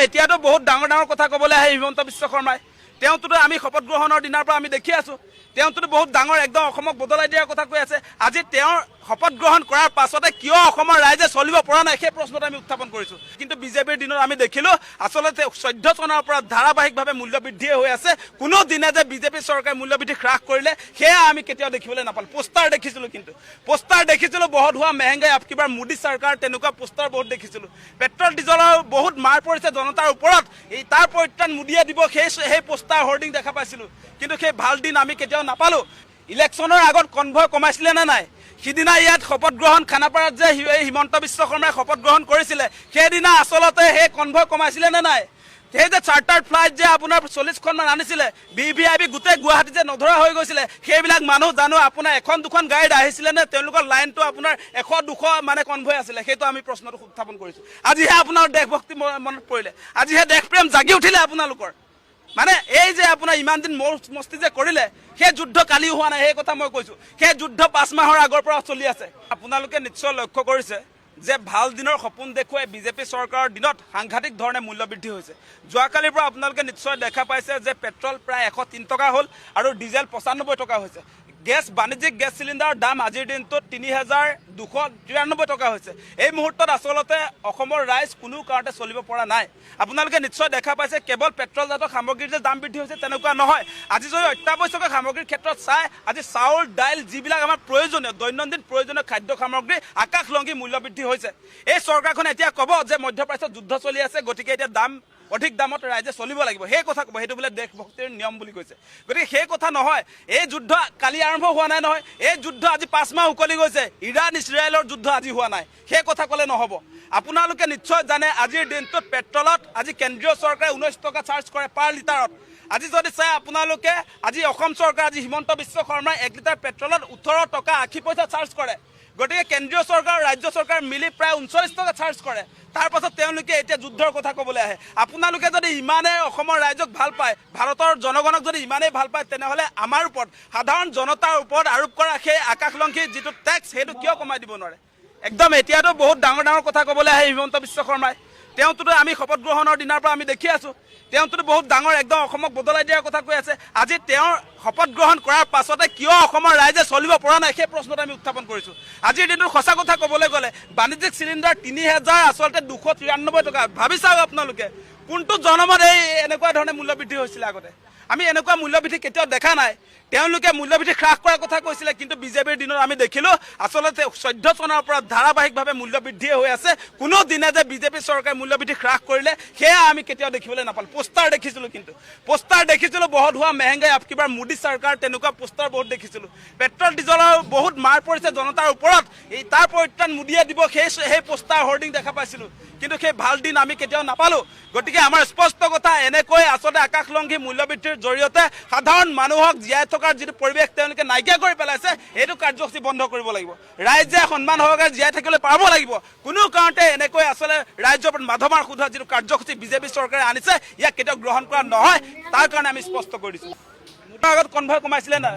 এতিয়াতো বহুত ডাঙৰ ডাঙৰ কথা ক'বলৈ আহে হিমন্ত বিশ্ব শৰ্মাই। তেওঁতোতো আমি শপত গ্ৰহণৰ দিনাৰ পৰা আমি দেখি আছোঁ, তেওঁতোতো বহুত ডাঙৰ একদম অসমক বদলাই দিয়াৰ কথা কৈ আছে। আজি তেওঁৰ শপত গ্ৰহণ কৰাৰ পাছতে কিয় অসমৰ ৰাইজে চলিব পৰা নাই সেই প্ৰশ্নটো আমি উত্থাপন কৰিছোঁ। কিন্তু বিজেপিৰ দিনত আমি দেখিলোঁ আচলতে 14 চনৰ পৰা ধাৰাবাহিকভাৱে মূল্য বৃদ্ধি হৈ আছে। কোনো দিনে যে বিজেপি চৰকাৰে মূল্য বৃদ্ধি হ্ৰাস কৰিলে সেয়া আমি কেতিয়াও দেখিবলৈ নাপালোঁ। পোষ্টাৰ দেখিছিলোঁ, কিন্তু পোষ্টাৰ দেখিছিলোঁ বহুত হোৱা মেহেংগাই আপ কিবাৰ মোদী চৰকাৰ, তেনেকুৱা পোষ্টাৰ বহুত দেখিছিলোঁ। পেট্ৰল ডিজেলৰ বহুত মাৰ পৰিছে জনতাৰ ওপৰত, এই তাৰ পৰিত্ৰাণ মোদীয়ে দিব সেই পোষ্টাৰ হৰ্ডিং দেখা পাইছিলোঁ। কিন্তু সেই ভাল দিন আমি কেতিয়াও নাপালোঁ। ইলেকশ্যনৰ আগত কনভয় কমাইছিলে নে নাই? সিদিনা ইয়াত শপত গ্ৰহণ খানাপাৰাত যে হিমন্ত বিশ্ব শৰ্মাই শপত গ্ৰহণ কৰিছিলে সেইদিনা আচলতে সেই কনভয় কমাইছিলে নে নাই? সেই যে চাৰ্টাৰ ফ্লাইট যে আপোনাৰ 40খনমান আনিছিলে, VVIP গোটেই গুৱাহাটী যে নধৰা হৈ গৈছিলে, সেইবিলাক মানুহ জানো আপোনাৰ এখন দুখন গাড়ীত আহিছিলে নে তেওঁলোকৰ লাইনটো আপোনাৰ 100-200 মানে কনভয় আছিলে? সেইটো আমি প্ৰশ্নটো উত্থাপন কৰিছোঁ। আজিহে আপোনাৰ দেশভক্তি মনত পৰিলে, আজিহে দেশপ্ৰেম জাগি উঠিলে আপোনালোকৰ। মানে এই যে আপোনাৰ ইমান দিন মস্তি যে কৰিলে সেই যুদ্ধ কালি হোৱা নাই, সেই কথা মই কৈছোঁ। সেই যুদ্ধ 5 মাহৰ আগৰ পৰা চলি আছে। আপোনালোকে নিশ্চয় লক্ষ্য কৰিছে যে ভাল দিনৰ সপোন দেখুৱাই বিজেপি চৰকাৰৰ দিনত সাংঘাতিক ধৰণে মূল্য বৃদ্ধি হৈছে। যোৱাকালিৰ পৰা আপোনালোকে নিশ্চয় দেখা পাইছে যে পেট্ৰল প্ৰায় 103 টকা হ'ল আৰু ডিজেল 95 টকা হৈছে। বাণিজ্যিক গেছ চিলিণ্ডাৰৰ দাম আজিৰ দিনটোত 3293 টকা হৈছে। এই মুহূৰ্তত আচলতে অসমৰ ৰাইজ কোনো কাৰণতে চলিব পৰা নাই। আপোনালোকে নিশ্চয় দেখা পাইছে কেৱল পেট্ৰলজাত সামগ্ৰীৰ যে দাম বৃদ্ধি হৈছে তেনেকুৱা নহয়। আজি যদি অত্যাৱশ্যকীয় সামগ্ৰীৰ ক্ষেত্ৰত চাই, আজি চাউল দাইল যিবিলাক আমাৰ প্ৰয়োজনীয় দৈনন্দিন প্ৰয়োজনীয় খাদ্য সামগ্ৰী আকাশলংঘী মূল্য বৃদ্ধি হৈছে। এই চৰকাৰখনে এতিয়া ক'ব যে মধ্যপ্ৰাচ্যত যুদ্ধ চলি আছে, গতিকে এতিয়া দাম অধিক দামত ৰাইজে চলিব লাগিব, সেই কথা ক'ব। সেইটো বোলে দেশভক্তিৰ নিয়ম বুলি কৈছে। গতিকে সেই কথা নহয়। এই যুদ্ধ কালি আৰম্ভ হোৱা নাই নহয়, এই যুদ্ধ আজি 5 মাহ উকলি গৈছে। ইৰাণ ইজৰাইলৰ যুদ্ধ আজি হোৱা নাই, সেই কথা ক'লে নহ'ব। আপোনালোকে নিশ্চয় জানে আজিৰ দিনটোত পেট্ৰলত আজি কেন্দ্ৰীয় চৰকাৰে 19 টকা চাৰ্জ কৰে পাৰ লিটাৰত। আজি যদি চাই আপোনালোকে, আজি অসম চৰকাৰ, আজি হিমন্ত বিশ্ব শৰ্মাই 1 লিটাৰ পেট্ৰলত 18 টকা 80 পইচা চাৰ্জ কৰে। গতিকে কেন্দ্ৰীয় চৰকাৰ ৰাজ্য চৰকাৰ মিলি প্ৰায় 39 টকা চাৰ্জ কৰে। তাৰ পাছত তেওঁলোকে এতিয়া যুদ্ধৰ কথা ক'বলৈ আহে। আপোনালোকে যদি ইমানে অসমৰ ৰাইজক ভাল পায়, ভাৰতৰ জনগণক যদি ইমানেই ভাল পায়, তেনেহ'লে আমাৰ ওপৰত সাধাৰণ জনতাৰ ওপৰত আৰোপ কৰা সেই আকাশলংঘী যিটো টেক্স সেইটো কিয় কমাই দিব নোৱাৰে? একদম এতিয়াতো বহুত ডাঙৰ ডাঙৰ কথা ক'বলৈ আহে হিমন্ত বিশ্ব শৰ্মাই। তেওঁতোতো আমি শপত গ্ৰহণৰ দিনাৰ পৰা আমি দেখি আছোঁ, তেওঁতোতো বহুত ডাঙৰ একদম অসমক বদলাই দিয়াৰ কথা কৈ আছে। আজি তেওঁৰ শপত গ্ৰহণ কৰাৰ পাছতে কিয় অসমৰ ৰাইজে চলিব পৰা নাই সেই প্ৰশ্নটো আমি উত্থাপন কৰিছোঁ। আজিৰ দিনটোত সঁচা কথা ক'বলৈ গ'লে বাণিজ্যিক চিলিণ্ডাৰ 3000 আচলতে 293 টকা। ভাবি চাওক আপোনালোকে কোনটো জনমত এনেকুৱা ধৰণে মূল্য বৃদ্ধি হৈছিলে? আগতে আমি এনেকুৱা মূল্য বৃদ্ধি কেতিয়াও দেখা নাই। তেওঁলোকে মূল্য বৃদ্ধি হ্ৰাস কৰাৰ কথা কৈছিলে, কিন্তু বিজেপিৰ দিনত আমি দেখিলোঁ আচলতে 14 চনৰ পৰা ধাৰাবাহিকভাৱে মূল্য বৃদ্ধি হৈ আছে। কোনো দিনে যে বিজেপি চৰকাৰে মূল্য বৃদ্ধি হ্ৰাস কৰিলে সেয়া আমি কেতিয়াও দেখিবলৈ নাপালোঁ। পোষ্টাৰ দেখিছিলোঁ, কিন্তু পোষ্টাৰ দেখিছিলোঁ বহুত হোৱা মেহেংগাই আপ কিবাৰ মোদী চৰকাৰ, তেনেকুৱা পোষ্টাৰ বহুত দেখিছিলোঁ। পেট্ৰল ডিজেলৰ বহুত মাৰ পৰিছে জনতাৰ ওপৰত, এই তাৰ পৰিত্ৰাণ মোদীয়ে দিব সেই পোষ্টাৰ হৰ্ডিং দেখা পাইছিলোঁ। কিন্তু সেই ভাল দিন আমি কেতিয়াও নাপালোঁ। গতিকে আমাৰ স্পষ্ট কথা, এনেকৈ আচলতে আকাশলংঘী মূল্য বৃদ্ধিৰ জৰিয়তে সাধাৰণ মানুহক জীয়াই থকাৰ যিটো পৰিৱেশ তেওঁলোকে নাইকিয়া কৰি পেলাইছে, এইটো কাৰ্যসূচী বন্ধ কৰিব লাগিব। ৰাইজে সন্মান সহকাৰে জীয়াই থাকিবলৈ পাব লাগিব। কোনো কাৰণতে এনেকৈ আচলতে ৰাজ্যৰ ওপৰত মাধমাৰ সোধা যিটো কাৰ্যসূচী বিজেপি চৰকাৰে আনিছে, ইয়াক কেতিয়াও গ্ৰহণ কৰা নহয়। তাৰ কাৰণে আমি স্পষ্ট কৰি দিছোঁ। আগত কনভয় কমাইছিলে নাই?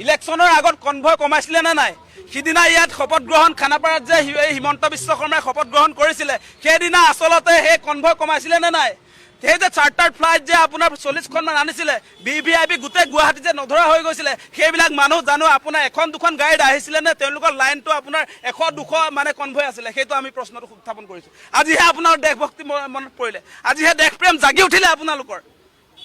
ইলেকশ্যনৰ আগত কনভয় কমাইছিলে নে নাই? সিদিনা ইয়াত শপত গ্ৰহণ খানাপাৰাত যে হিমন্ত বিশ্ব শৰ্মাই শপত গ্ৰহণ কৰিছিলে, সেইদিনা আচলতে সেই কনভয় কমাইছিলে নে নাই? সেই যে চাৰ্টাৰ ফ্লাইট যে আপোনাৰ 40খনমান আনিছিলে, VVIP গোটেই গুৱাহাটী যে নধৰা হৈ গৈছিলে, সেইবিলাক মানুহ জানো আপোনাৰ এখন দুখন গাড়ীত আহিছিলে নে তেওঁলোকৰ লাইনটো আপোনাৰ 100-200 মানে কনভয় আছিলে? সেইটো আমি প্ৰশ্নটো উত্থাপন কৰিছোঁ। আজিহে আপোনাৰ দেশভক্তি মনত পৰিলে, আজিহে দেশপ্ৰেম জাগি উঠিলে আপোনালোকৰ।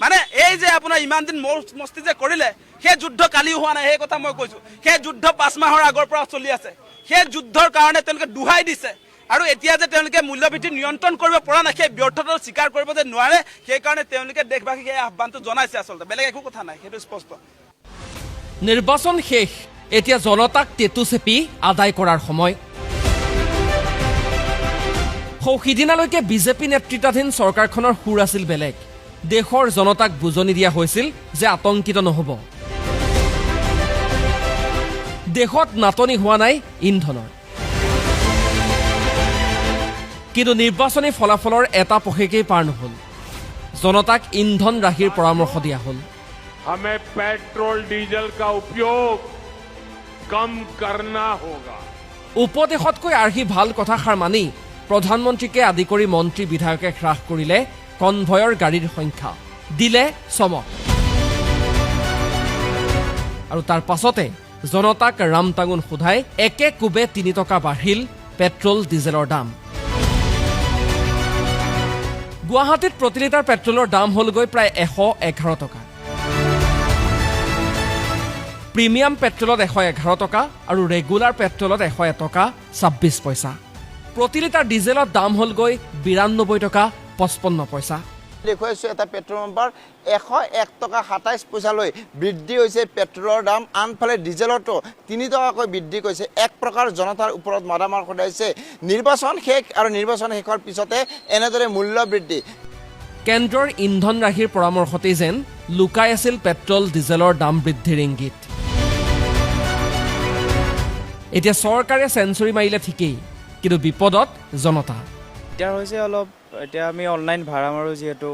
মানে এই যে আপোনাৰ ইমান দিন মস্তি যে কৰিলে সেই যুদ্ধ কালি হোৱা নাই, সেই কথা মই কৈছোঁ। সেই যুদ্ধ 5 মাহৰ আগৰ পৰা চলি আছে। সেই যুদ্ধৰ কাৰণে তেওঁলোকে দোহাই দিছে। আৰু এতিয়া যে তেওঁলোকে মূল্যবৃদ্ধি নিয়ন্ত্ৰণ কৰিব পৰা নাই, সেই ব্যৰ্থতাটো স্বীকাৰ কৰিব যে নোৱাৰে, সেইকাৰণে তেওঁলোকে দেশবাসীক এই আহ্বানটো জনাইছে। আচলতে বেলেগ একো কথা নাই, সেইটো স্পষ্ট। নিৰ্বাচন শেষ, এতিয়া জনতাক টেটু চেপি আদায় কৰাৰ সময়। সিদিনালৈকে বিজেপি নেতৃত্বাধীন চৰকাৰখনৰ সুৰ আছিল বেলেগ। দেশৰ জনতাক বুজনি দিয়া হৈছিল যে আতংকিত নহ'ব। দেশত নাটনি হোৱা নাই ইন্ধনৰ। কিন্তু নিৰ্বাচনী ফলাফলৰ এটা পষেকেই পাৰ নহ'ল। জনতাক ইন্ধন ৰাহিৰ পৰামৰ্শ দিয়া হ'ল। हमें पेट्रोल डीजल का उपयोग कम करना होगा। উপদেশতকৈ আৰ্হি ভাল কথাষাৰ মানি প্ৰধানমন্ত্ৰীকে আদি কৰি মন্ত্ৰী বিধায়কে হ্ৰাস কৰিলে কনভয়ৰ গাড়ীৰ সংখ্যা, দিলে চমক। আৰু তাৰ পাছতে জনতাক ৰামটাঙোন সোধাই একে কোবে 3 টকা বাঢ়িল পেট্ৰল ডিজেলৰ দাম। গুৱাহাটীত প্ৰতি লিটাৰ পেট্ৰলৰ দাম হ'লগৈ প্ৰায় 111 টকা। প্ৰিমিয়াম পেট্ৰলত 111 টকা আৰু ৰেগুলাৰ পেট্ৰলত 101 টকা 26 পইচা। প্ৰতি লিটাৰ ডিজেলত দাম হ'লগৈ 92 টকা 55 পইচা। দেখুৱাইছোঁ এটা পেট্ৰল পাম্পৰ 101 টকা 27 পইচালৈ বৃদ্ধি হৈছে পেট্ৰলৰ দাম। আনফালে ডিজেলতো 3 টকাকৈ বৃদ্ধি কৰিছে। এক প্ৰকাৰ জনতাৰ ওপৰত মাৰামাৰ সদাইছে। নিৰ্বাচন শেষ আৰু নিৰ্বাচন শেষৰ পিছতে এনেদৰে মূল্য বৃদ্ধি। কেন্দ্ৰৰ ইন্ধন ৰাশিৰ পৰামৰ্শতেই যেন লুকাই আছিল পেট্ৰল ডিজেলৰ দাম বৃদ্ধিৰ ইংগিত। এতিয়া চৰকাৰে চেঞ্চুৰী মাৰিলে ঠিকেই, কিন্তু বিপদত জনতা। দিগদাৰ হৈছে অলপ। এতিয়া আমি অনলাইন ভাড়া মাৰোঁ যিহেতু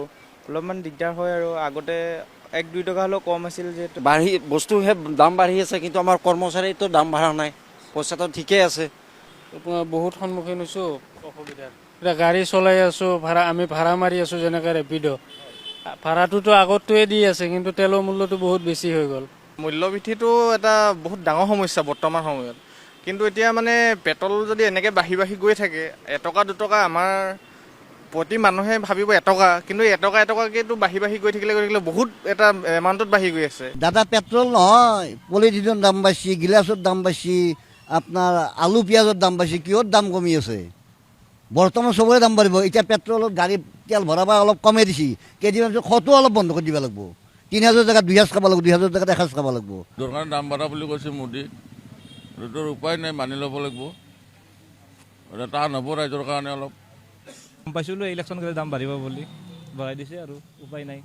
অলপমান দিগদাৰ হয় আৰু আগতে 1-2 টকা হ'লেও কম আছিল যিহেতু। বস্তুহে দাম বাঢ়ি আছে, কিন্তু আমাৰ কৰ্মচাৰীতো দাম বাঢ়া নাই, পইচাটো ঠিকেই আছে। বহুত সন্মুখীন হৈছোঁ অসুবিধাৰ। এতিয়া গাড়ী চলাই আছোঁ, আমি ভাড়া মাৰি আছোঁ, যেনেকৈ ৰেপিড' ভাড়াটোতো আগতটোৱে দি আছে, কিন্তু তেলৰ মূল্যটো বহুত বেছি হৈ গ'ল। মূল্যবৃদ্ধিটো এটা বহুত ডাঙৰ সমস্যা বৰ্তমান সময়ত। কিন্তু এতিয়া মানে পেট্ৰল যদি এনেকৈ বাঢ়ি বাঢ়ি গৈ থাকে, 1 টকা 2 টকা আমাৰ প্ৰতি মানুহে ভাবিব 1 টকা, কিন্তু 1 টকা 1 টকাকেতো বাঢ়ি বাঢ়ি গৈ থাকিলে বহুত এটা এমাউণ্টত বাঢ়ি গৈ আছে। দাদা পেট্ৰল নহয়, পলিথিনৰ দাম বাঢ়ছি, গিলাচৰ দাম বাঢ়ছি, আপোনাৰ আলু পিঁয়াজৰ দাম বাঢ়ছি, কিহৰ দাম কমি আছে? বৰ্তমান চবৰে দাম বাঢ়িব। এতিয়া পেট্ৰলত গাড়ী তেল ভৰাব অলপ কমাই দিছি, কেইদিনমান পিছত খতো অলপ বন্ধ কৰি দিব লাগিব। 3000 জেগাত 2 সাঁজ খাব লাগিব, 2000 জেগাত 1 সাঁজ খাব লাগিব। দৰকাৰ দাম বাঢ়া বুলি কৈছে মোদী, এইটোৰ উপায় নাই, মানি ল'ব লাগিব। টান হ'ব ৰাইজৰ কাৰণে অলপ। গম পাইছিলোঁ ইলেকশ্যন কৰি দাম বাঢ়িব বুলি, বঢ়াই দিছে আৰু উপায় নাই।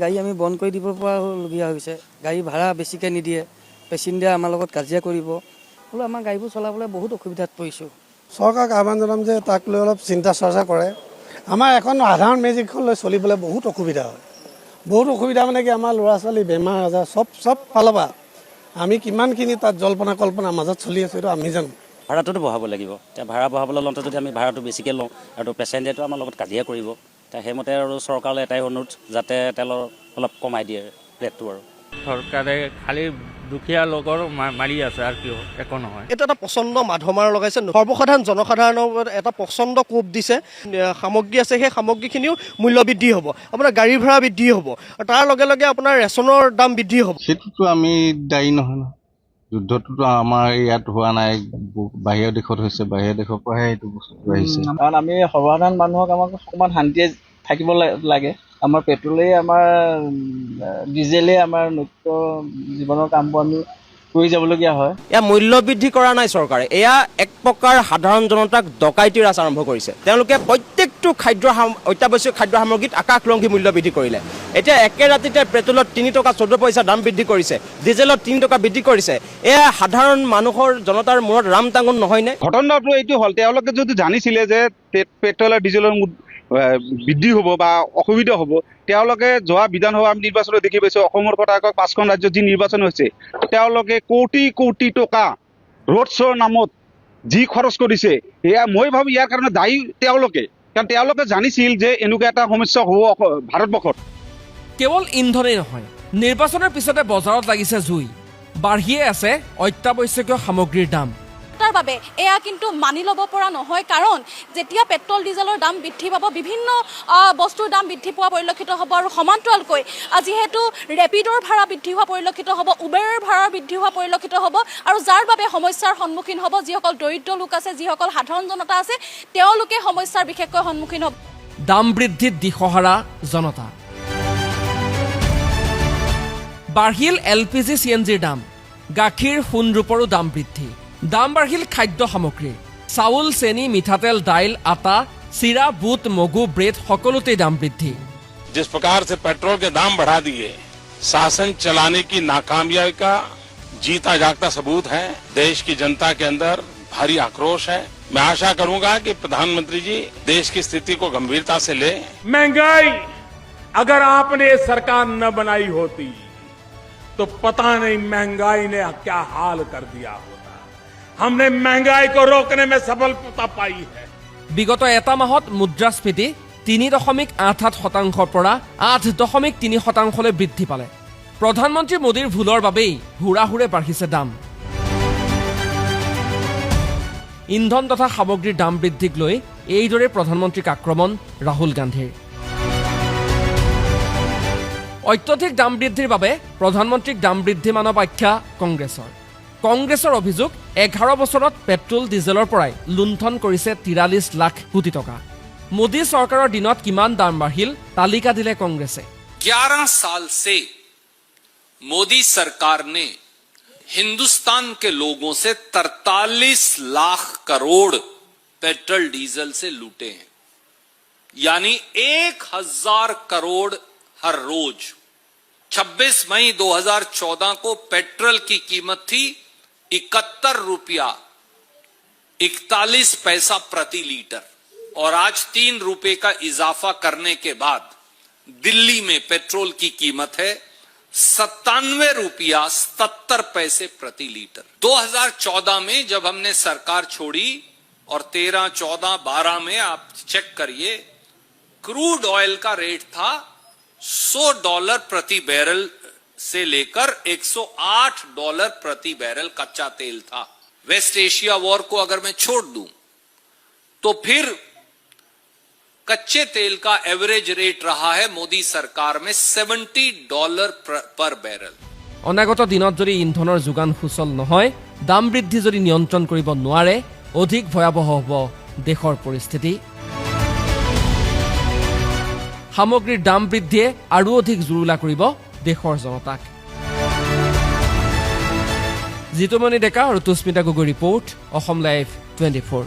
গাড়ী আমি বন্ধ কৰি দিব পৰালগীয়া হৈছে। গাড়ী ভাড়া বেছিকৈ নিদিয়ে, পেচেঞ্জাৰে আমাৰ লগত কাজিয়া কৰিব। বোলো আমাৰ গাড়ীবোৰ চলাবলৈ বহুত অসুবিধাত পৰিছোঁ। চৰকাৰক আহ্বান জনাম যে তাক লৈ অলপ চিন্তা চৰ্চা কৰে। আমাৰ এখন সাধাৰণ মেজিকখন লৈ চলিবলৈ বহুত অসুবিধা হয়। বহুত অসুবিধা মানে কি, আমাৰ ল'ৰা ছোৱালী বেমাৰ আজাৰ চব ফালৰ পৰা আমি কিমানখিনি তাত জল্পনা কল্পনাৰ মাজত চলি আছোঁ, এইটো আমি জানো। ভাড়াটোতো বঢ়াব লাগিব। এতিয়া ভাড়া বঢ়াবলৈ লওঁতে যদি আমি ভাড়াটো বেছিকৈ লওঁ আৰু পেচেঞ্জাৰটো আমাৰ লগত কাজিয়া কৰিব, সেইমতে আৰু চৰকাৰলৈ এটাই অনুৰোধ, যাতে তেলৰ অলপ কমাই দিয়ে ৰেটটো। আৰু চৰকাৰে খালি দুখীয়া লোকৰ মাৰি আছে আৰু কিয়, একো নহয়। এইটো এটা প্ৰচণ্ড মাধমাৰ লগাইছে। সৰ্বসাধাৰণ জনসাধাৰণৰ এটা প্ৰচণ্ড কোপ দিছে। সামগ্ৰী আছে, সেই সামগ্ৰীখিনিও মূল্য বৃদ্ধি হ'ব, আপোনাৰ গাড়ী ভাড়া বৃদ্ধি হ'ব, আৰু তাৰ লগে লগে আপোনাৰ ৰেচনৰ দাম বৃদ্ধি হ'ব। সেইটোতো আমি দায়ী নহয় ন। যুদ্ধটোতো আমাৰ ইয়াত হোৱা নাই, বাহিৰৰ দেশত হৈছে, বাহিৰৰ দেশৰ পৰাহে এইটো বস্তুটো আহিছে। কাৰণ আমি সৰ্বসাধাৰণ মানুহক আমাক অকণমান শান্তিয়ে থাকিব লাগে। আমাৰ পেট্ৰলেই, আমাৰ ডিজেলেই আমাৰ নিত্য জীৱনৰ কামবোৰ আমি কৰি যাবলগীয়া হয়। এয়া মূল্য বৃদ্ধি কৰা নাই চৰকাৰে, এয়া এক প্ৰকাৰ সাধাৰণ জনতাক ডকাইতিৰ ৰাজ আৰম্ভ কৰিছে। তেওঁলোকে প্ৰত্যেকটো অত্যাৱশ্যকীয় খাদ্য সামগ্ৰীত আকাশলংঘী মূল্য বৃদ্ধি কৰিলে। এতিয়া একে ৰাতিতে পেট্ৰলত 3 টকা 14 পইচা দাম বৃদ্ধি কৰিছে, ডিজেলত 3 টকা বৃদ্ধি কৰিছে। এয়া সাধাৰণ মানুহৰ জনতাৰ মূৰত ৰামটাঙোন নহয়নে? ঘটনাটো এইটো হ'ল, তেওঁলোকে যদি জানিছিলে যে পেট্ৰল আৰু ডিজেলৰ বৃদ্ধি হ'ব বা অসুবিধা হ'ব, তেওঁলোকে যোৱা বিধানসভা আমি নিৰ্বাচনত দেখি পাইছোঁ, অসমৰ কথা কওক, 5খন ৰাজ্যত যি নিৰ্বাচন হৈছে, তেওঁলোকে কোটি কোটি টকা ৰোড শ্ব'ৰ নামত যি খৰচ কৰিছে, এয়া মই ভাবোঁ ইয়াৰ কাৰণে দায়ী তেওঁলোকে। কাৰণ তেওঁলোকে জানিছিল যে এনেকুৱা এটা সমস্যা হ'ব ভাৰতবৰ্ষত। কেৱল ইন্ধনেই নহয়, নিৰ্বাচনৰ পিছতে বজাৰত লাগিছে জুই, বাঢ়িয়ে আছে অত্যাৱশ্যকীয় সামগ্ৰীৰ দাম। তাৰ বাবে এয়া কিন্তু মানি ল'ব পৰা নহয়, কাৰণ যেতিয়া পেট্ৰল ডিজেলৰ দাম বৃদ্ধি পাব, বিভিন্ন বস্তুৰ দাম বৃদ্ধি পোৱা পৰিলক্ষিত হ'ব, আৰু সমান্তৰালকৈ যিহেতু ৰেপিডৰ ভাড়া বৃদ্ধি হোৱা পৰিলক্ষিত হ'ব, উবেৰৰ ভাড়া বৃদ্ধি হোৱা পৰিলক্ষিত হ'ব, আৰু যাৰ বাবে সমস্যাৰ সন্মুখীন হ'ব যিসকল দৰিদ্ৰ লোক আছে, যিসকল সাধাৰণ জনতা আছে, তেওঁলোকে সমস্যাৰ বিশেষকৈ সন্মুখীন হ'ব। দাম বৃদ্ধিত দিশহাৰা জনতা। বাঢ়িল LPG CNGৰ দাম, গাখীৰ সোণ ৰূপৰো দাম বৃদ্ধি, দাম বাঢ়িল খাদ্য সামগ্ৰীৰ, চাউল, চেনি, মিঠাতেল, দাইল, আটা, চিৰা, বুট, মগু, ব্ৰেড সকলোতেই দাম বৃদ্ধি। जिस प्रकार से पेट्रोल के दाम बढ़ा दिए, शासन चलाने की नाकामयाबी का जीता जागता सबूत है। देश की जनता के अंदर भारी आक्रोश है। मैं आशा करूंगा कि प्रधानमंत्री जी देश की स्थिति को गंभीरता से ले। महंगाई अगर आपने सरकार न बनाई होती तो पता नहीं महंगाई ने क्या हाल कर दिया होता। हमने महंगाई को रोकने में सफलता पाई है। বিগত এটা মাহত মুদ্ৰাস্ফীতি 3.88%ৰ পৰা 8.3%লৈ বৃদ্ধি পালে। প্ৰধানমন্ত্ৰী মোদীৰ ভুলৰ বাবেই হুৰাহুৰে বাঢ়িছে দাম। ইন্ধন তথা সামগ্ৰীৰ দাম বৃদ্ধিক লৈ এইদৰে প্ৰধানমন্ত্ৰীক আক্ৰমণ ৰাহুল গান্ধীৰ। অত্যধিক দাম বৃদ্ধিৰ বাবে প্ৰধানমন্ত্ৰীক দাম বৃদ্ধি মানৱ আখ্যা কংগ্ৰেছৰ অভিযোগ 11 বছৰত পেট্ৰল ডিজেলৰ পৰাই লুণ্ঠন কৰিছে 43 লাখ কোটি টকা। মোদী চৰকাৰৰ দিনত কিমান দাম বাঢ়িল তালিকা দিলে কংগ্ৰেছে। 11 साल से मोदी सरकार ने हिंदुस्तान के लोगों से 43 लाख करोड़ पेट्रोल डीजल से लूटे हैं, यानी 1000 करोड़ हर रोज। 26 मई 2014 को पेट्रोल की कीमत थी 71 रुपया 41 पैसा प्रति लीटर, और आज 3 रुपए का इजाफा करने के बाद दिल्ली में पेट्रोल की कीमत है 97 रुपया 77 पैसे प्रति लीटर। 2014 में जब हमने सरकार छोड़ी और 13, 14, 12 में आप चेक करिए, क्रूड ऑयल का रेट था $100 प्रति बैरल से लेकर $108 प्रति बैरल कच्चा तेल था। वेस्ट एशिया वॉर को अगर मैं छोड़ दूं तो फिर कच्चे तेल का एवरेज रेट रहा है मोदी सरकार में $70 पर बैरल। অনাগত দিনত যদি ইন্ধনৰ যোগান সুচল নহয়, দাম বৃদ্ধি যদি নিয়ন্ত্ৰণ কৰিব নোৱাৰে, অধিক ভয়াবহ হ'ব দেশৰ পৰিস্থিতি। সামগ্ৰীৰ দাম বৃদ্ধিয়ে আৰু অধিক জুৰুলা কৰিব দেশৰ জনতাক। জিতুমণি ডেকা আৰু তুস্মিতা গগৈ ৰিপৰ্ট, অসম লাইভ 24।